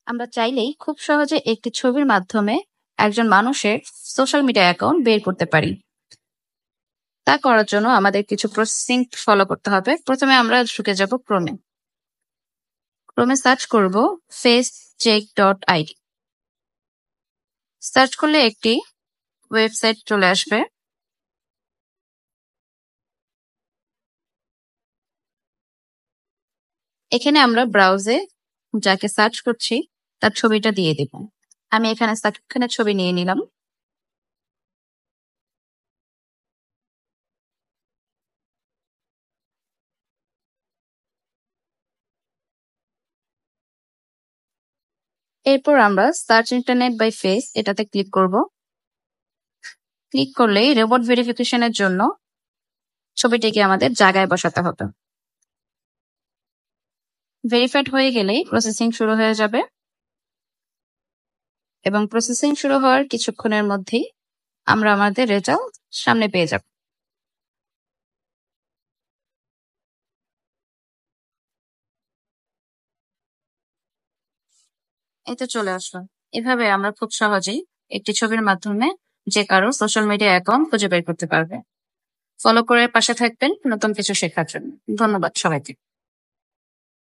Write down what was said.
আমরা চাইলেই খুব সহজে একটি ছবির মাধ্যমে একজন মানুষের সোশ্যাল মিডিয়া অ্যাকাউন্ট বের করতে পারি। তা করার জন্য আমাদের কিছু প্রসেসিং ফলো করতে হবে। প্রথমে আমরা ঢুকে যাব ক্রোমে। ক্রোমে সার্চ করব facecheck.id। সার্চ করলে একটি ওয়েবসাইট চলে আসবে। এখানে আমরা ব্রাউজে যাকে সার্চ করছি তার ছবিটা দিয়ে দেব। আমি এখানে সাকিব খানের ছবি নিয়ে নিলাম। এরপর আমরা সার্চ ইন্টারনেট বাই ফেস এটাতে ক্লিক করব। ক্লিক করলেই রোবট ভেরিফিকেশনের জন্য ছবিটিকে আমাদের জায়গায় বসাতে হবে। ভেরিফাইড হয়ে গেলেই প্রসেসিং শুরু হয়ে যাবে এবং প্রসেসিং শুরু হওয়ার কিছুক্ষণের মধ্যেই আমরা আমাদের রেজাল্ট সামনে পেয়ে যাব। এই তো চলে আসলো। এভাবে আমরা খুব সহজেই একটি ছবির মাধ্যমে যে কারো সোশ্যাল মিডিয়া অ্যাকাউন্ট খুঁজে বের করতে পারবে। ফলো করে পাশে থাকবেন নতুন কিছু শেখার জন্য। ধন্যবাদ সবাইকে।